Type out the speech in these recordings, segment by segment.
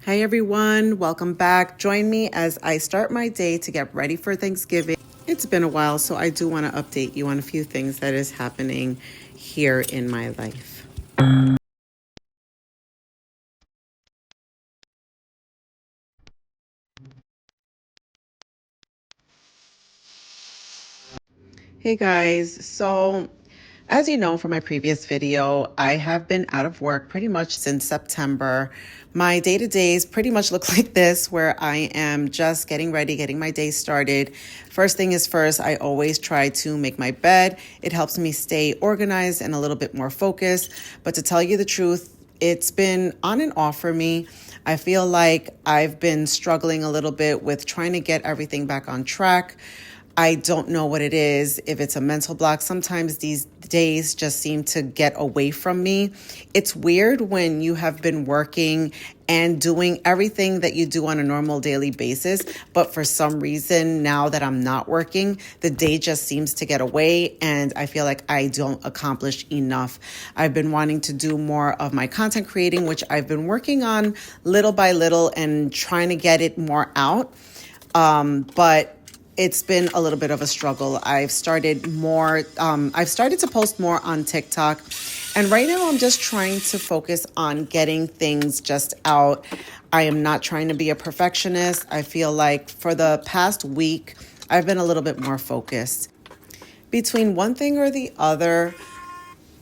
Hey everyone, welcome back. Join me as I start my day to get ready for Thanksgiving. It's been a while, so I do want to update you on a few things that is happening here in my life. Hey guys, so as you know from my previous video, I have been out of work pretty much since September. My day-to-days pretty much look like this, where I am just getting ready, getting my day started. First thing is first, I always try to make my bed. It helps me stay organized and a little bit more focused. But to tell you the truth, it's been on and off for me. I feel like I've been struggling a little bit with trying to get everything back on track. I don't know what it is, if it's a mental block. Sometimes these days just seem to get away from me. It's weird when you have been working and doing everything that you do on a normal daily basis, but for some reason, now that I'm not working, the day just seems to get away and I feel like I don't accomplish enough. I've been wanting to do more of my content creating, which I've been working on little by little and trying to get it more out. But it's been a little bit of a struggle. I've started to post more on TikTok. And right now I'm just trying to focus on getting things just out. I am not trying to be a perfectionist. I feel like for the past week, I've been a little bit more focused. Between one thing or the other,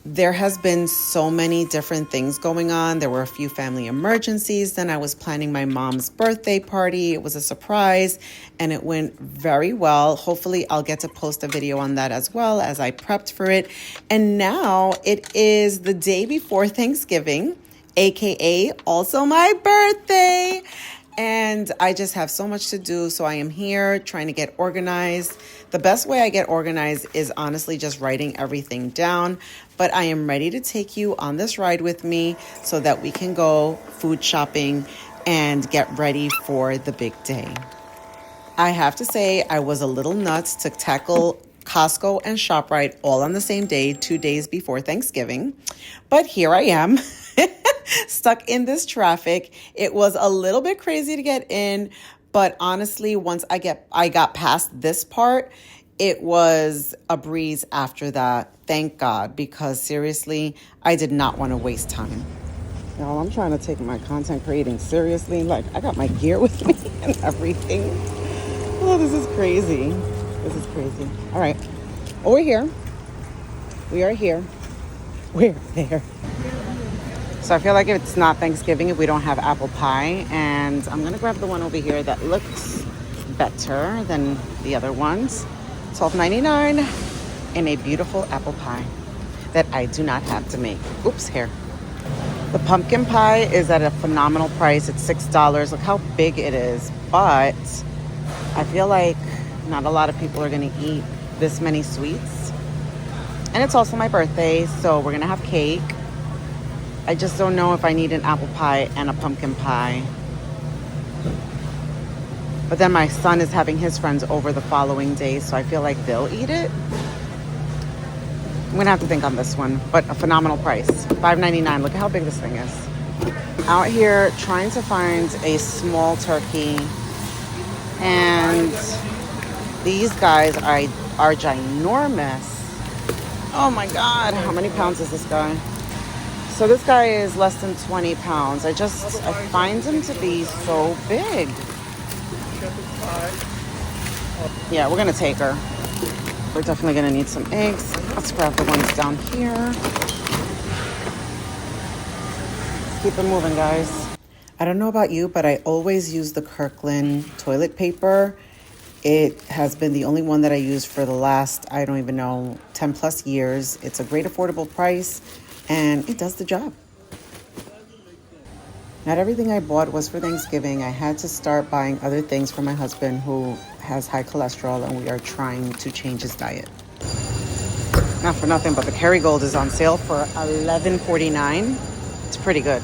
there has been so many different things going on. There were a few family emergencies. Then I was planning my mom's birthday party. It was a surprise and it went very well. Hopefully I'll get to post a video on that as well as I prepped for it. And now it is the day before Thanksgiving, aka also my birthday. And I just have so much to do. So I am here trying to get organized. The best way I get organized is honestly just writing everything down. But I am ready to take you on this ride with me so that we can go food shopping and get ready for the big day. I have to say I was a little nuts to tackle Costco and ShopRite all on the same day, 2 days before Thanksgiving. But here I am. Stuck in this traffic. It was a little bit crazy to get in, but honestly, once I got past this part, it was a breeze after that. Thank God, because seriously, I did not want to waste time. Y'all, I'm trying to take my content creating seriously. Like, I got my gear with me and everything. Oh, this is crazy. This is crazy. All right, over here. We are here. We're there. So I feel like it's not Thanksgiving if we don't have apple pie. And I'm going to grab the one over here that looks better than the other ones. $12.99 in a beautiful apple pie that I do not have to make. Oops, here. The pumpkin pie is at a phenomenal price. It's $6. Look how big it is. But I feel like not a lot of people are going to eat this many sweets. And it's also my birthday, so we're going to have cake. I just don't know if I need an apple pie and a pumpkin pie. But then my son is having his friends over the following day, so I feel like they'll eat it. I'm gonna have to think on this one, but a phenomenal price. $5.99, look at how big this thing is. Out here trying to find a small turkey. And these guys are ginormous. Oh my God, how many pounds is this guy? So this guy is less than 20 pounds. I find him to be so big. Yeah, we're gonna take her. We're definitely gonna need some eggs. Let's grab the ones down here. Let's keep it moving, guys. I don't know about you, but I always use the Kirkland toilet paper. It has been the only one that I use for the last, I don't even know, 10 plus years. It's a great affordable price. And it does the job. Not everything I bought was for Thanksgiving. I had to start buying other things for my husband who has high cholesterol and we are trying to change his diet. Not for nothing, but the Kerrygold is on sale for $11.49. It's pretty good.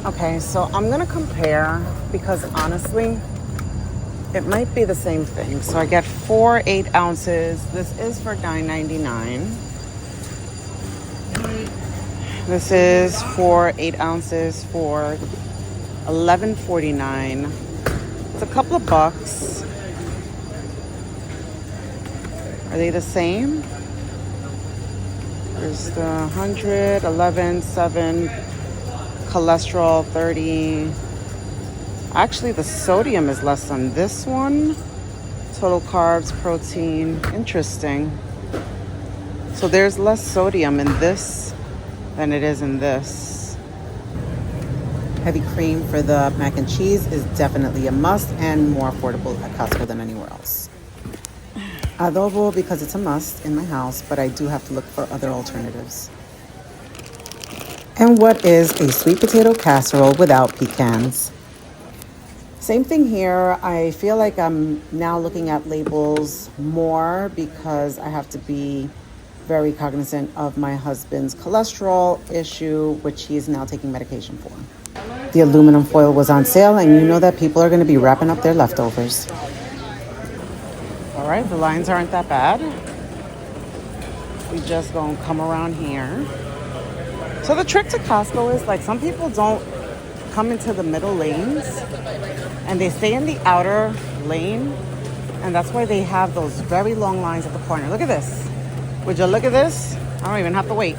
Okay, so I'm gonna compare because honestly, it might be the same thing. So I get 4 8 ounces. This is for $9.99. This is for 8 ounces for $11.49. It's a couple of bucks. Are they the same? There's the 100, 11, 7, cholesterol 30. Actually, the sodium is less on this one. Total carbs, protein. Interesting. So there's less sodium in this than it is in this. Heavy cream for the mac and cheese is definitely a must and more affordable at Costco than anywhere else. Adobo because it's a must in my house, but I do have to look for other alternatives. And what is a sweet potato casserole without pecans? Same thing here. I feel like I'm now looking at labels more because I have to be very cognizant of my husband's cholesterol issue, which he is now taking medication for. The aluminum foil was on sale, and you know that people are going to be wrapping up their leftovers. All right, the lines aren't that bad. We just gonna come around here. So the trick to Costco is like some people don't come into the middle lanes and they stay in the outer lane, and that's why they have those very long lines at the corner. Look at this. Would you look at this? I don't even have to wait.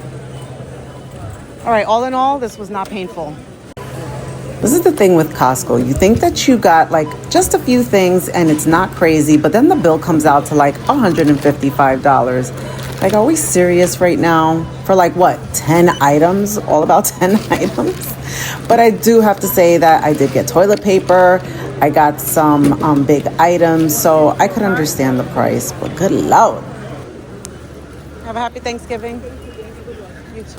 All right, all in all, this was not painful. This is the thing with Costco. You think that you got like just a few things and it's not crazy, but then the bill comes out to like $155. Like, are we serious right now? For like what, 10 items? All about 10 items? But I do have to say that I did get toilet paper. I got some big items, so I could understand the price, but good Lord. Have a happy Thanksgiving.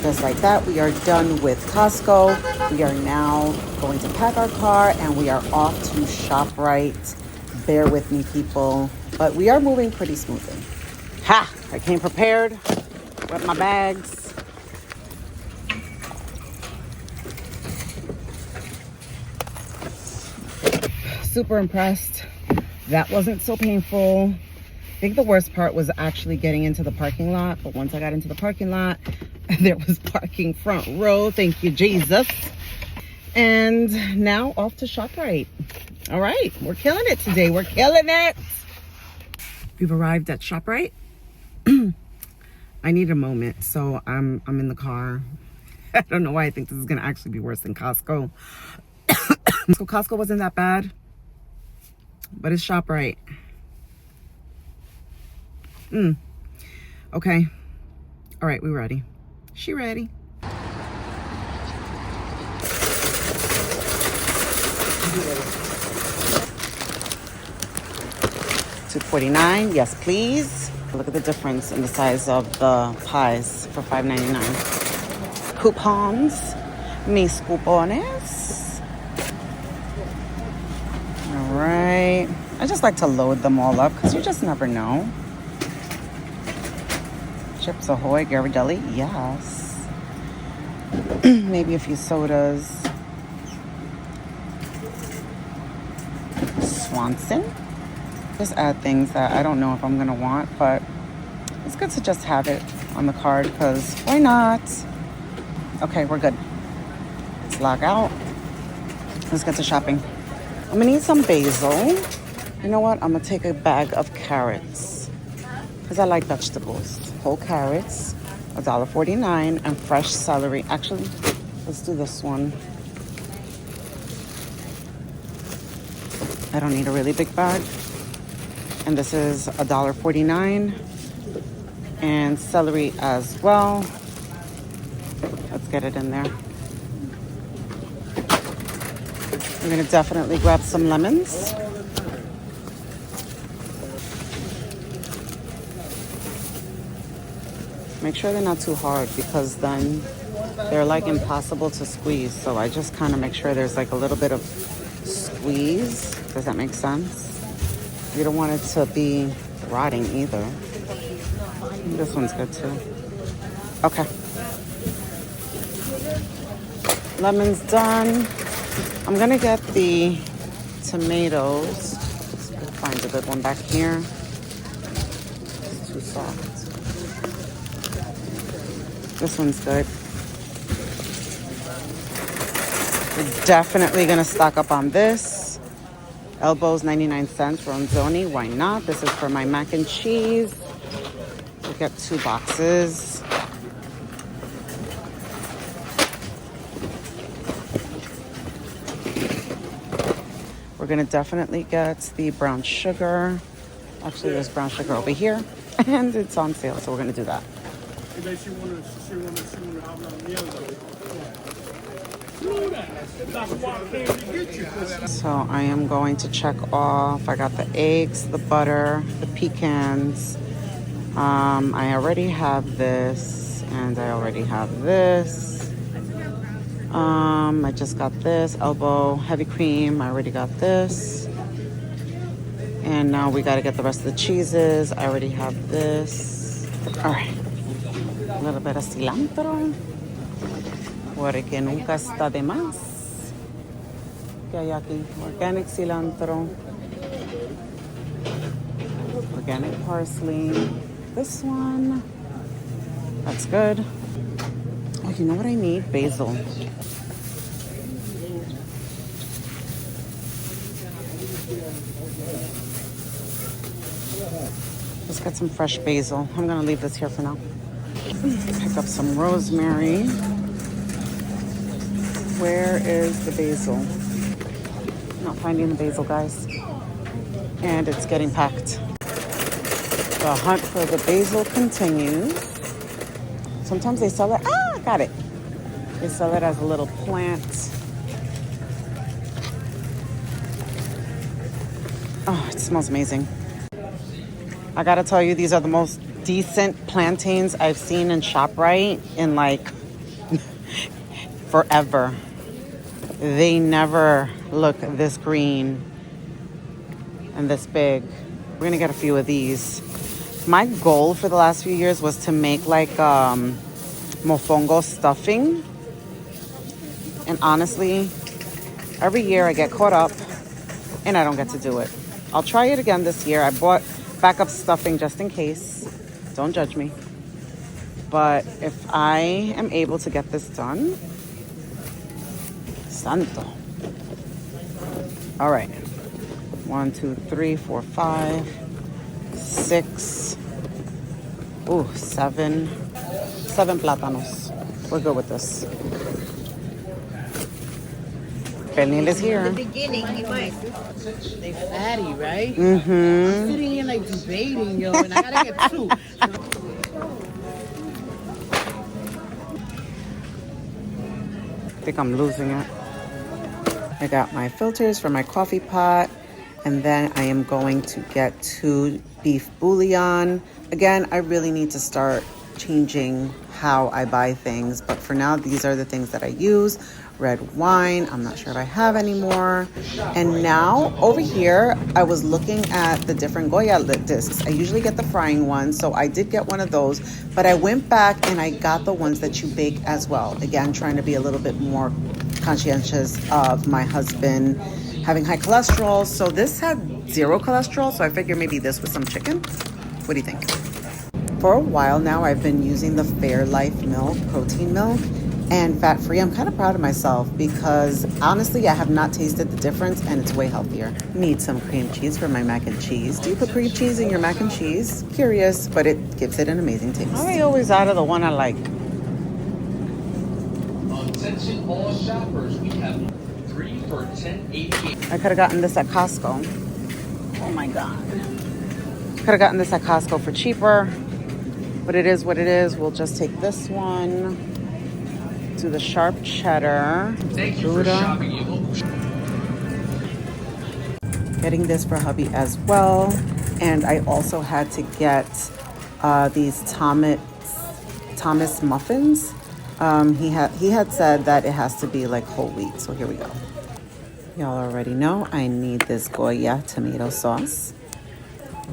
Just like that, we are done with Costco. We are now going to pack our car and we are off to ShopRite. Bear with me, people, but we are moving pretty smoothly. Ha! I came prepared with my bags. Super impressed. That wasn't so painful. I think the worst part was actually getting into the parking lot, but once I got into the parking lot, there was parking front row. Thank you, Jesus. And now off to ShopRite. All right, we're killing it today. We're killing it. We've arrived at ShopRite. I need a moment, so I'm in the car. I don't know why I think this is gonna actually be worse than Costco. So Costco wasn't that bad, but it's ShopRite. Okay. All right, we ready. She ready. $2.49, yes please. Look at the difference in the size of the pies for $5.99. Coupons, mis cupones. All right. I just like to load them all up because you just never know. Chips Ahoy, Ghirardelli, yes. Maybe a few sodas. Swanson. Just add things that I don't know if I'm gonna want, but it's good to just have it on the card because why not? Okay, we're good. Let's log out. Let's get to shopping. I'm gonna need some basil. You know what? I'm gonna take a bag of carrots because I like vegetables. Whole carrots, $1.49, and fresh celery. Actually, let's do this one. I don't need a really big bag. And this is $1.49, and celery as well. Let's get it in there. I'm gonna definitely grab some lemons. Make sure they're not too hard because then they're like impossible to squeeze. So I just kind of make sure there's like a little bit of squeeze. Does that make sense? You don't want it to be rotting either. This one's good too. Okay. Lemon's done. I'm gonna get the tomatoes. Let's find a good one back here. It's too soft. This one's good. We're definitely gonna stock up on this. Elbows 99 cents, ronzoni, why not? This is for my mac and cheese. We'll get 2 boxes. We're gonna definitely get the brown sugar. Actually, there's brown sugar over here and it's on sale, so we're gonna do that. So I am going to check off. I got the eggs, the butter, the pecans. I already have this, and I already have this. I just got this elbow heavy cream. I already got this. And now we got to get the rest of the cheeses. I already have this. All right. A little bit of cilantro. Porque nunca está de más. ¿Qué hay aquí? Organic cilantro. Organic parsley. This one. That's good. Oh, you know what I need? Basil. Let's get some fresh basil. I'm gonna leave this here for now. Pick up some rosemary. Where is the basil? Not finding the basil, guys. And it's getting packed. The hunt for the basil continues. Sometimes they sell it. Ah, got it. They sell it as a little plant. Oh, it smells amazing. I gotta tell you, these are the most decent plantains I've seen in ShopRite in like forever. They never look this green and this big. We're gonna get a few of these. My goal for the last few years was to make like mofongo stuffing. And honestly, every year I get caught up and I don't get to do it. I'll try it again this year. I bought backup stuffing just in case. Don't judge me. But if I am able to get this done, santo. All right. 1, 2, 3, 4, 5, 6. Ooh, 7. 7 plátanos. We're good with this. Pernil is here. In the beginning, he might. They fatty, right? Mm-hmm. I'm sitting here like debating, yo, and I gotta get 2. I think I'm losing it. I got my filters for my coffee pot, and then I am going to get 2 beef bouillon. Again, I really need to start changing how I buy things, but for now, these are the things that I use. Red wine, I'm not sure if I have any more. And now over here, I was looking at the different Goya discs. I usually get the frying ones, so I did get one of those, but I went back and I got the ones that you bake as well. Again, trying to be a little bit more conscientious of my husband having high cholesterol. So this had 0 cholesterol, so I figured maybe this with some chicken. What do you think? For a while now, I've been using the Fairlife milk, protein milk, and fat-free. I'm kind of proud of myself because honestly, I have not tasted the difference and it's way healthier. Need some cream cheese for my mac and cheese. Do you put cream cheese in your mac and cheese? Curious, but it gives it an amazing taste. How are you always out of the one I like? Attention all shoppers, we have 3 for $10.88. I could have gotten this at Costco. Oh my God. Could have gotten this at Costco for cheaper, but it is what it is. We'll just take this one. To the sharp cheddar. Thank you for shopping. Getting this for hubby as well. And I also had to get these Thomas muffins. He had said that it has to be like whole wheat. So here we go. Y'all already know I need this Goya tomato sauce.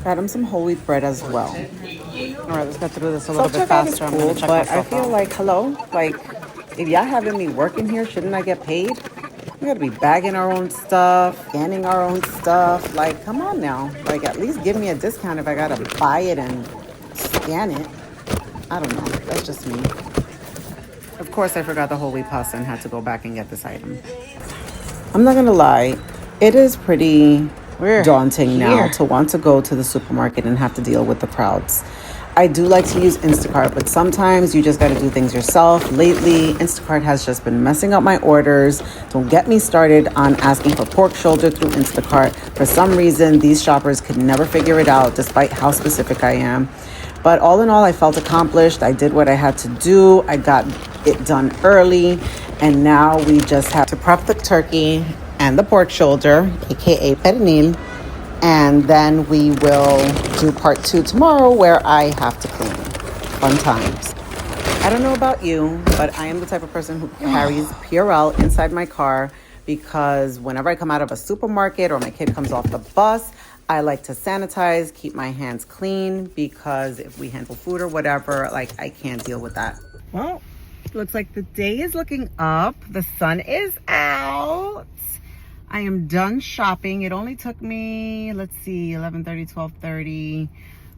Got him some whole wheat bread as well. All right, let's get through this a little bit faster. I'm gonna check but I feel like, hello, like if y'all having me working here, shouldn't I get paid? We gotta be bagging our own stuff, scanning our own stuff. Like, come on now. Like, at least give me a discount if I gotta buy it and scan it. I don't know. That's just me. Of course, I forgot the whole wheat pasta and had to go back and get this item. I'm not gonna lie, it is pretty We're daunting now here. to want to go to the supermarket and have to deal with the crowds. I do like to use Instacart, but sometimes you just got to do things yourself. Lately, Instacart has just been messing up my orders. Don't get me started on asking for pork shoulder through Instacart. For some reason, these shoppers could never figure it out, despite how specific I am. But all in all, I felt accomplished. I did what I had to do. I got it done early. And now we just have to prep the turkey and the pork shoulder, aka pernil. And then we will do part 2 tomorrow where I have to clean. Fun times. I don't know about you, but I am the type of person who carries Purell inside my car because whenever I come out of a supermarket or my kid comes off the bus, I like to sanitize, keep my hands clean because if we handle food or whatever, like I can't deal with that. Well, looks like the day is looking up. The sun is out. I am done shopping. It only took me, let's see, 11:30, 12:30,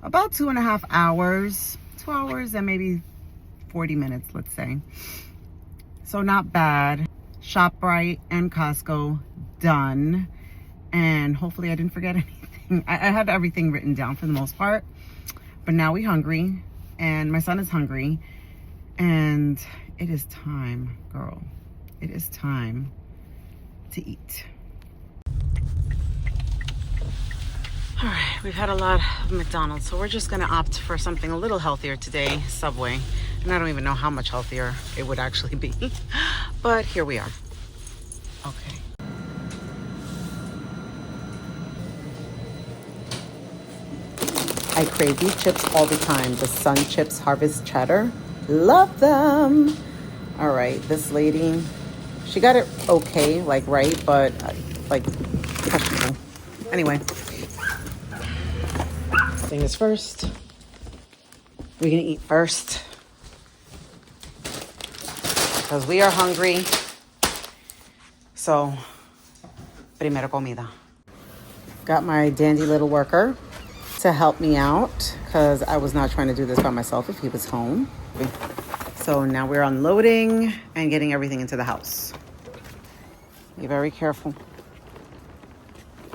about 2.5 hours. 2 hours and maybe 40 minutes, let's say. So not bad. ShopRite and Costco done. And hopefully I didn't forget anything. I had everything written down for the most part. But now we hungry. And my son is hungry. And it is time, girl. It is time to eat. All right, we've had a lot of McDonald's, so we're just gonna opt for something a little healthier today, Subway. And I don't even know how much healthier it would actually be, but here we are. Okay. I crave these chips all the time, the Sun Chips Harvest Cheddar. Love them. All right, this lady, she got it okay, like right, but like questionable. Anyway. Thing is first. We're gonna eat first because we are hungry. So, primero comida. Got my dandy little worker to help me out because I was not trying to do this by myself if he was home. So now we're unloading and getting everything into the house. Be very careful.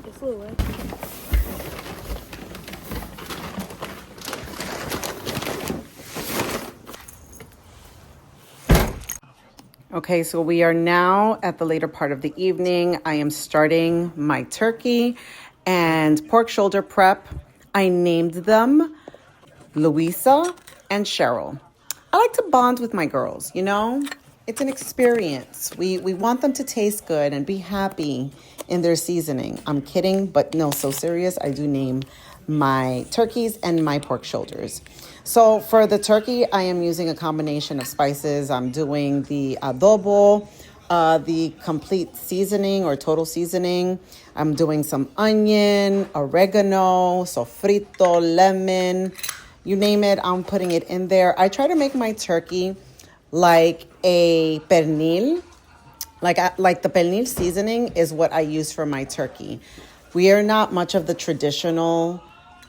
It's a little wet. Okay, so we are now at the later part of the evening. I am starting my turkey and pork shoulder prep. I named them Louisa and Cheryl. I like to bond with my girls, you know? It's an experience. We want them to taste good and be happy in their seasoning. I'm kidding, but no, so serious. I do name my turkeys and my pork shoulders. So for the turkey, I am using a combination of spices. I'm doing the adobo, the complete seasoning or total seasoning. I'm doing some onion, oregano, sofrito, lemon, you name it, I'm putting it in there. I try to make my turkey like a pernil. Like the pernil seasoning is what I use for my turkey. We are not much of the traditional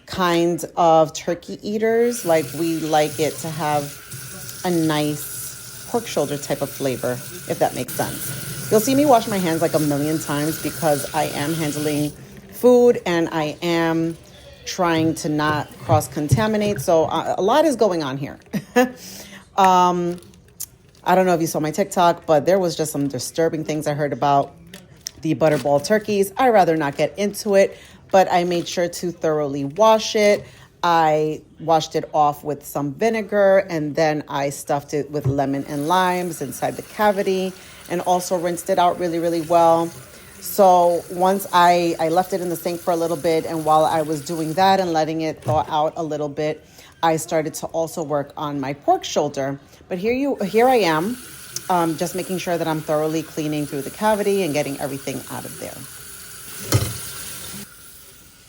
kind of turkey eaters. Like we like it to have a nice pork shoulder type of flavor, if that makes sense. You'll see me wash my hands like a million times because I am handling food and I am trying to not cross-contaminate. So a lot is going on here. I don't know if you saw my TikTok, but there was just some disturbing things I heard about the butterball turkeys. I'd rather not get into it, but I made sure to thoroughly wash it. I washed it off with some vinegar and then I stuffed it with lemon and limes inside the cavity and also rinsed it out really, really well. So once I left it in the sink for a little bit, and while I was doing that and letting it thaw out a little bit, I started to also work on my pork shoulder. But here I am, just making sure that I'm thoroughly cleaning through the cavity and getting everything out of there.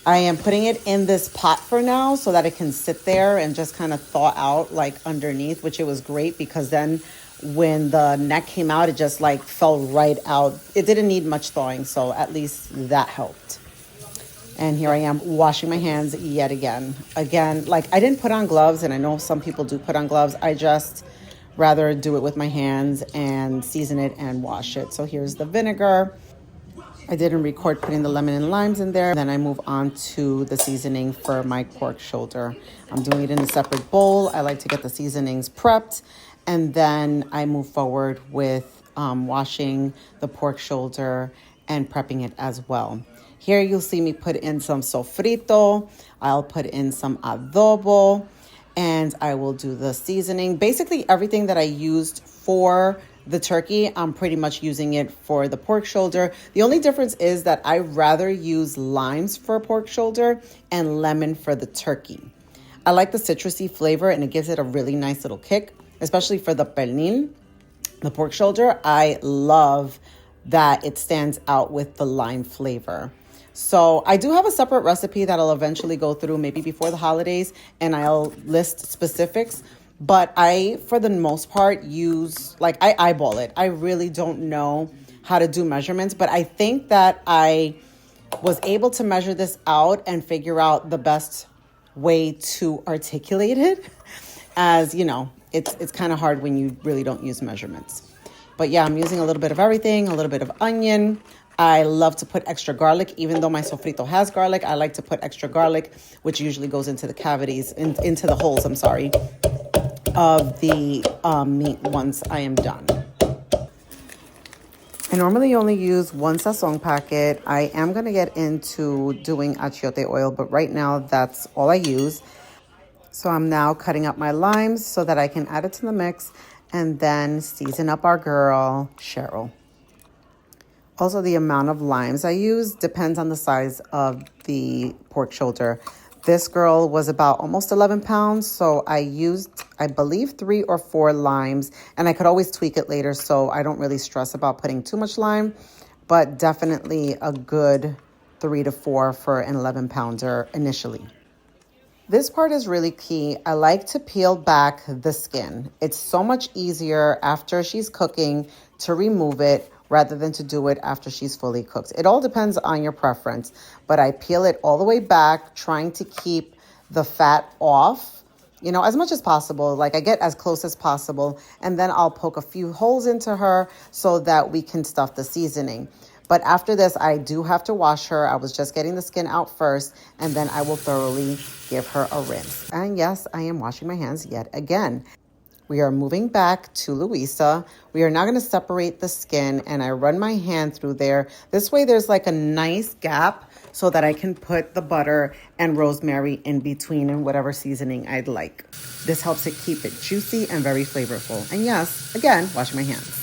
I am putting it in this pot for now so that it can sit there and just kind of thaw out like underneath, which it was great because then when the neck came out, it just like fell right out. It didn't need much thawing, so at least that helped. And here I am washing my hands yet again. Again, like I didn't put on gloves, and I know some people do put on gloves. I just rather do it with my hands and season it and wash it. So here's the vinegar. I didn't record putting the lemon and limes in there. Then I move on to the seasoning for my pork shoulder. I'm doing it in a separate bowl. I like to get the seasonings prepped. And then I move forward with washing the pork shoulder and prepping it as well. Here you'll see me put in some sofrito. I'll put in some adobo. And I will do the seasoning. Basically, everything that I used for the turkey, I'm pretty much using it for the pork shoulder. The only difference is that I rather use limes for pork shoulder and lemon for the turkey. I like the citrusy flavor and it gives it a really nice little kick, especially for the pernil, the pork shoulder. I love that it stands out with the lime flavor. So I do have a separate recipe that I'll eventually go through maybe before the holidays and I'll list specifics. But I, for the most part, I eyeball it. I really don't know how to do measurements, but I think that I was able to measure this out and figure out the best way to articulate it. As you know, it's kind of hard when you really don't use measurements. But yeah, I'm using a little bit of everything, a little bit of onion. I love to put extra garlic, even though my sofrito has garlic. I like to put extra garlic, which usually goes into the cavities, into the holes, of the meat once I am done. I normally only use one sazon packet. I am going to get into doing achiote oil, but right now that's all I use. So I'm now cutting up my limes so that I can add it to the mix and then season up our girl, Cheryl. Also, the amount of limes I use depends on the size of the pork shoulder. This girl was about almost 11 pounds, so I used, I believe, 3 or 4 limes, and I could always tweak it later, so I don't really stress about putting too much lime, but definitely a good 3 to 4 for an 11-pounder initially. This part is really key. I like to peel back the skin. It's so much easier after she's cooking to remove it rather than to do it after she's fully cooked. It all depends on your preference, but I peel it all the way back, trying to keep the fat off, as much as possible. Like I get as close as possible, and then I'll poke a few holes into her so that we can stuff the seasoning. But after this, I do have to wash her. I was just getting the skin out first, and then I will thoroughly give her a rinse. And yes, I am washing my hands yet again. We are moving back to Louisa. We are now going to separate the skin, and I run my hand through there. This way there's like a nice gap so that I can put the butter and rosemary in between and whatever seasoning I'd like. This helps it keep it juicy and very flavorful. And yes, again, washing my hands.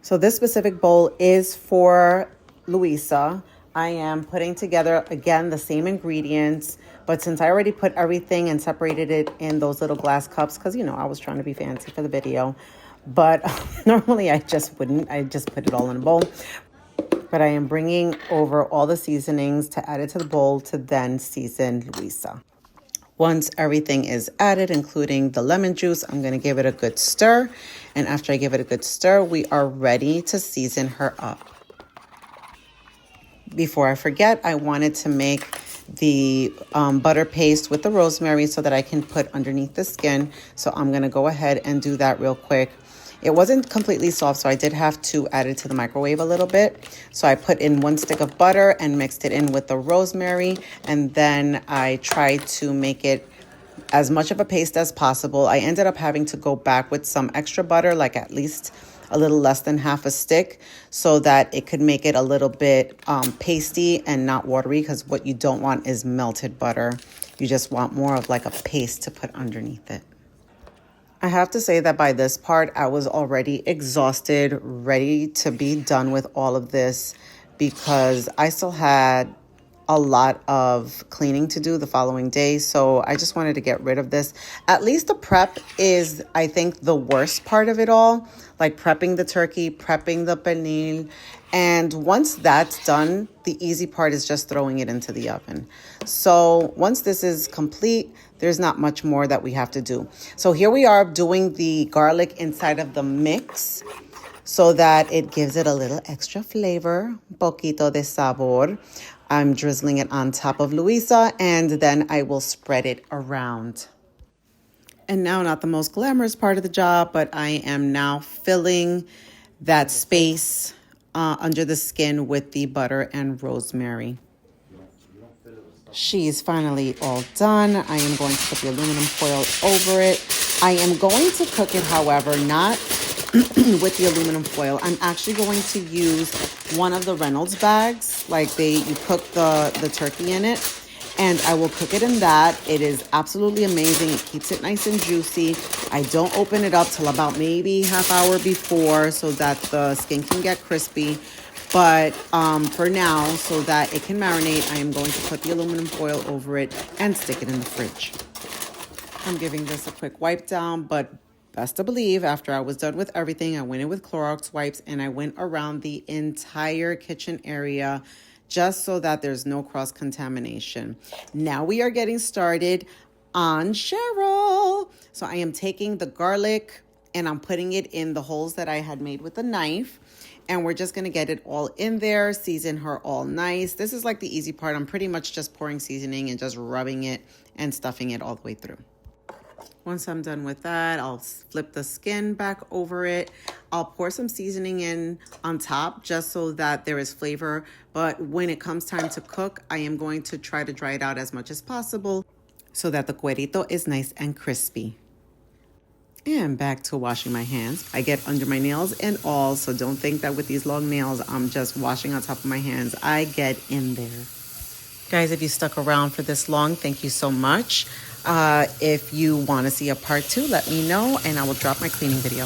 So this specific bowl is for Louisa. I am putting together, again, the same ingredients, but since I already put everything and separated it in those little glass cups, because, I was trying to be fancy for the video, but normally I just wouldn't. I just put it all in a bowl. But I am bringing over all the seasonings to add it to the bowl to then season Louisa. Once everything is added, including the lemon juice, I'm going to give it a good stir. And after I give it a good stir, we are ready to season her up. Before I forget, I wanted to make the butter paste with the rosemary so that I can put underneath the skin. So I'm going to go ahead and do that real quick. It wasn't completely soft, so I did have to add it to the microwave a little bit. So I put in 1 stick of butter and mixed it in with the rosemary. And then I tried to make it as much of a paste as possible. I ended up having to go back with some extra butter, like at least a little less than half a stick, so that it could make it a little bit pasty and not watery, because what you don't want is melted butter. You just want more of like a paste to put underneath it. I have to say that by this part, I was already exhausted, ready to be done with all of this, because I still had a lot of cleaning to do the following day. So I just wanted to get rid of this. At least the prep is, I think, the worst part of it all. Like prepping the turkey, prepping the pernil. And once that's done, the easy part is just throwing it into the oven. So once this is complete, there's not much more that we have to do. So here we are doing the garlic inside of the mix so that it gives it a little extra flavor, poquito de sabor. I'm drizzling it on top of Louisa, and then I will spread it around. And now, not the most glamorous part of the job, but I am now filling that space under the skin with the butter and rosemary. She's finally all done. I am going to put the aluminum foil over it. I am going to cook it, however, not with the aluminum foil. I'm actually going to use one of the Reynolds bags, like you cook the turkey in it, and I will cook it in that. It is absolutely amazing. It keeps it nice and juicy. I don't open it up till about maybe half hour before so that the skin can get crispy. But for now, so that it can marinate, I am going to put the aluminum foil over it and stick it in the fridge. I'm giving this a quick wipe down, but best to believe, after I was done with everything, I went in with Clorox wipes and I went around the entire kitchen area just so that there's no cross-contamination. Now we are getting started on Cheryl. So I am taking the garlic and I'm putting it in the holes that I had made with a knife. And we're just going to get it all in there, season her all nice. This is like the easy part. I'm pretty much just pouring seasoning and just rubbing it and stuffing it all the way through. Once I'm done with that, I'll flip the skin back over it. I'll pour some seasoning in on top just so that there is flavor. But when it comes time to cook, I am going to try to dry it out as much as possible so that the cuerito is nice and crispy. And back to washing my hands. I get under my nails and all, so don't think that with these long nails, I'm just washing on top of my hands. I get in there. Guys, if you stuck around for this long, thank you so much. If you want to see a part 2, let me know, and I will drop my cleaning video.